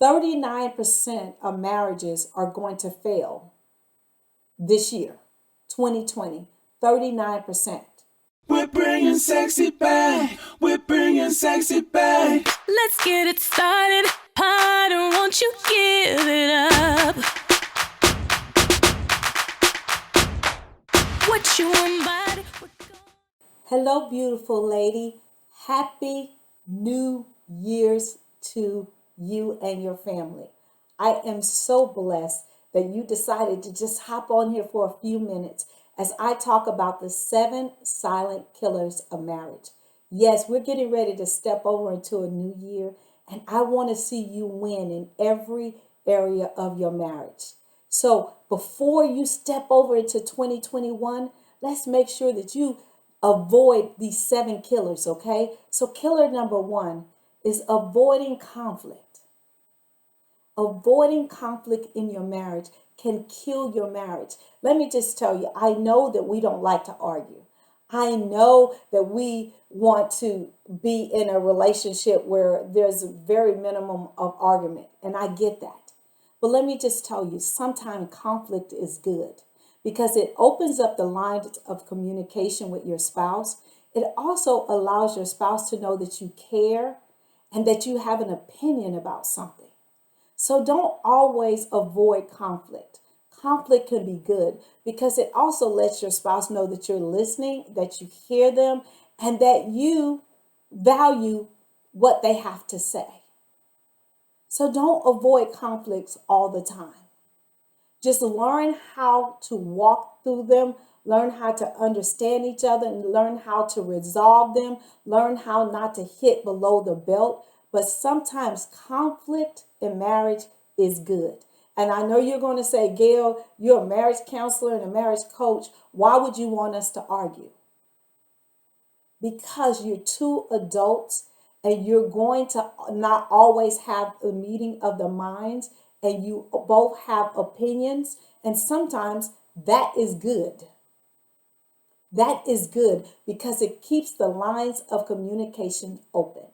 39% of marriages are going to fail this year, 2020. 39%. We're bringing sexy back. We're bringing sexy back. Let's get it started. Harder, won't you give it up? What you want, body? Hello, beautiful lady. Happy New Year's to you and your family. I am so blessed that you decided to just hop on here for a few minutes as I talk about the 7 silent killers of marriage. Yes, we're getting ready to step over into a new year, and I want to see you win in every area of your marriage. So before you step over into 2021, let's make sure that you avoid these 7 killers, okay? So killer number 1 is avoiding conflict. Avoiding conflict in your marriage can kill your marriage. Let me just tell you, I know that we don't like to argue. I know that we want to be in a relationship where there's a very minimum of argument, and I get that. But let me just tell you, sometimes conflict is good because it opens up the lines of communication with your spouse. It also allows your spouse to know that you care and that you have an opinion about something. So don't always avoid conflict. Conflict can be good because it also lets your spouse know that you're listening, that you hear them, and that you value what they have to say. So don't avoid conflicts all the time. Just learn how to walk through them, learn how to understand each other, and learn how to resolve them, learn how not to hit below the belt. But sometimes conflict in marriage is good. And I know you're going to say, Gail, you're a marriage counselor and a marriage coach. Why would you want us to argue? Because you're two adults and you're going to not always have a meeting of the minds, and you both have opinions. And sometimes that is good. That is good because it keeps the lines of communication open.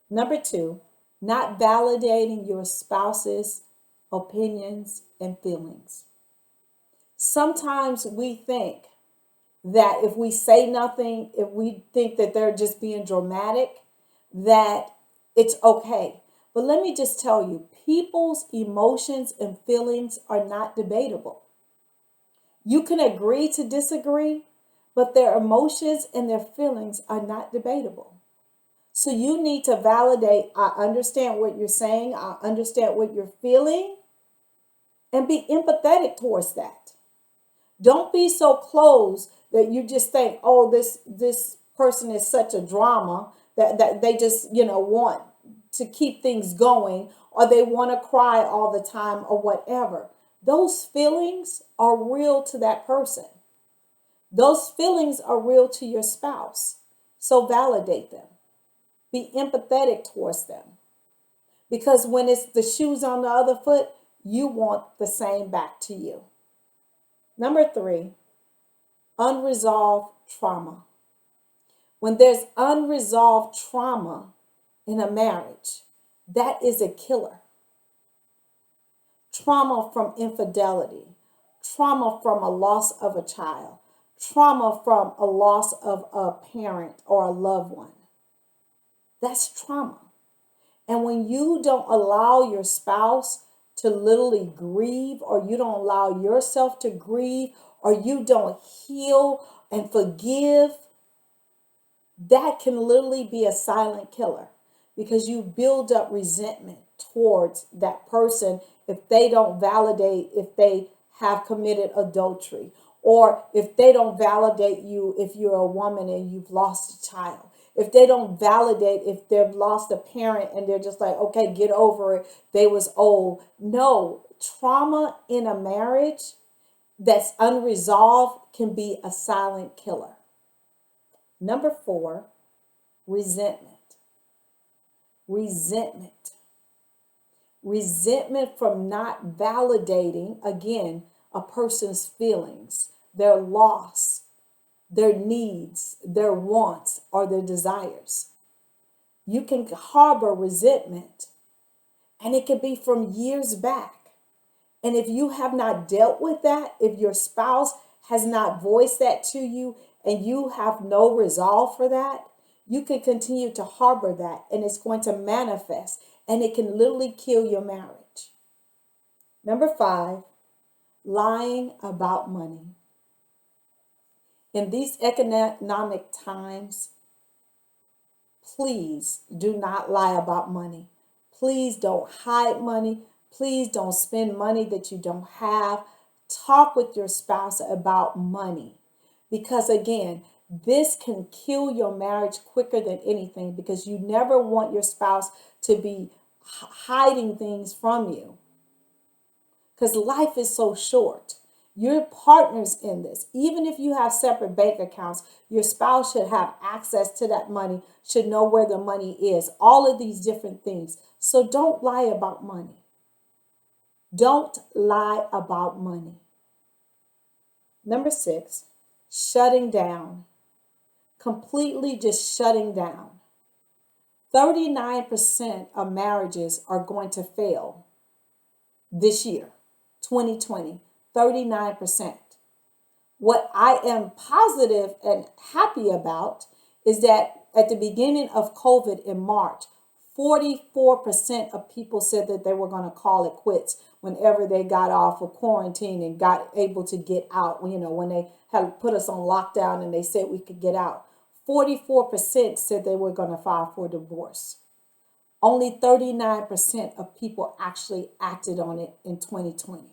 Number 2, not validating your spouse's opinions and feelings. Sometimes we think that if we say nothing, if we think that they're just being dramatic, that it's okay. But let me just tell you, people's emotions and feelings are not debatable. You can agree to disagree, but their emotions and their feelings are not debatable. So you need to validate, I understand what you're saying, I understand what you're feeling, and be empathetic towards that. Don't be so closed that you just think, oh, this person is such a drama that they just, want to keep things going, or they want to cry all the time or whatever. Those feelings are real to that person. Those feelings are real to your spouse. So validate them. Be empathetic towards them. Because when it's the shoes on the other foot, you want the same back to you. Number 3, unresolved trauma. When there's unresolved trauma in a marriage, that is a killer. Trauma from infidelity, trauma from a loss of a child, trauma from a loss of a parent or a loved one. That's trauma. And when you don't allow your spouse to literally grieve, or you don't allow yourself to grieve, or you don't heal and forgive, that can literally be a silent killer because you build up resentment towards that person if they don't validate if they have committed adultery, or if they don't validate you if you're a woman and you've lost a child. If they don't validate if they've lost a parent and they're just like, okay, get over it, they was old. No, trauma in a marriage that's unresolved can be a silent killer. Number 4, resentment. Resentment. Resentment from not validating, again, a person's feelings, their loss, their needs, their wants, or their desires. You can harbor resentment And it could be from years back. And if you have not dealt with that, if your spouse has not voiced that to you and you have no resolve for that, you can continue to harbor that and it's going to manifest and it can literally kill your marriage. Number 5, lying about money. In these economic times, please do not lie about money. Please don't hide money. Please don't spend money that you don't have. Talk with your spouse about money. Because again, this can kill your marriage quicker than anything because you never want your spouse to be hiding things from you. Because life is so short. You're partners in this. Even if you have separate bank accounts, your spouse should have access to that money, should know where the money is, all of these different things. So don't lie about money. Don't lie about money. Number 6, shutting down. Completely just shutting down. 39% of marriages are going to fail this year, 2020, 39%. What I am positive and happy about is that at the beginning of COVID in March, 44% of people said that they were going to call it quits whenever they got off of quarantine and got able to get out. When they had put us on lockdown and they said we could get out, 44% said they were going to file for divorce. Only 39% of people actually acted on it in 2020.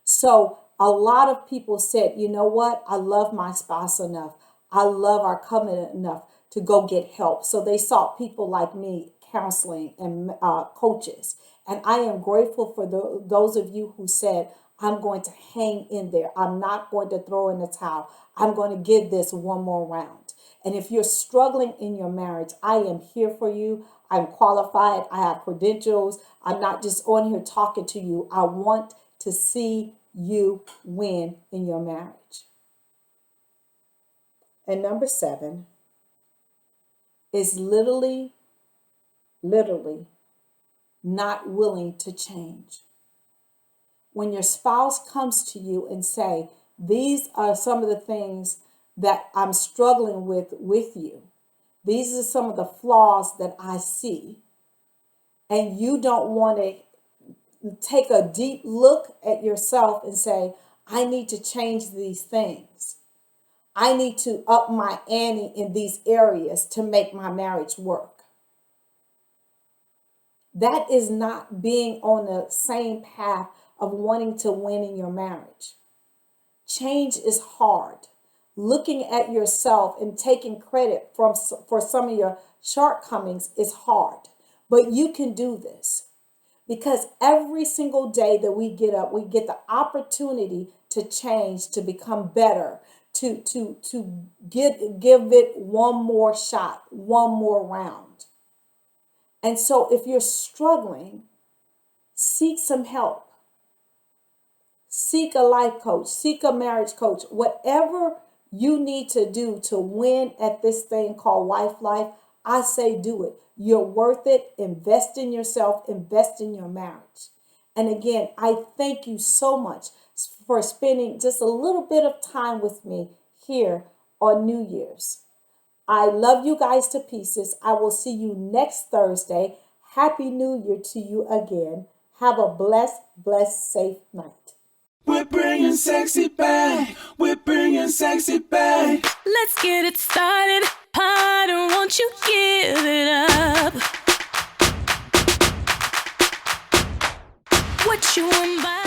So a lot of people said, you know what? I love my spouse enough. I love our covenant enough to go get help. So they sought people like me, counseling and coaches. And I am grateful for those of you who said, I'm going to hang in there. I'm not going to throw in the towel. I'm going to give this one more round. And if you're struggling in your marriage, I am here for you. I'm qualified. I have credentials. I'm not just on here talking to you. I want to see you win in your marriage. And number 7 is literally not willing to change. When your spouse comes to you and say, these are some of the things that I'm struggling with you. These are some of the flaws that I see. And you don't want to take a deep look at yourself and say, I need to change these things. I need to up my ante in these areas to make my marriage work. That is not being on the same path of wanting to win in your marriage. Change is hard. Looking at yourself and taking credit for some of your shortcomings is hard. But you can do this because every single day that we get up, we get the opportunity to change, to become better, to give it one more shot, one more round. And so if you're struggling, seek some help. Seek a life coach, seek a marriage coach, whatever you need to do to win at this thing called life, I say do it. You're worth it. Invest in yourself, invest in your marriage. And again, I thank you so much for spending just a little bit of time with me here on New Year's. I love you guys to pieces. I will see you next Thursday. Happy New Year to you again. Have a blessed, safe night. We're bringing sexy back. We're bringing sexy back. Let's get it started. Harder, won't you give it up? What you want by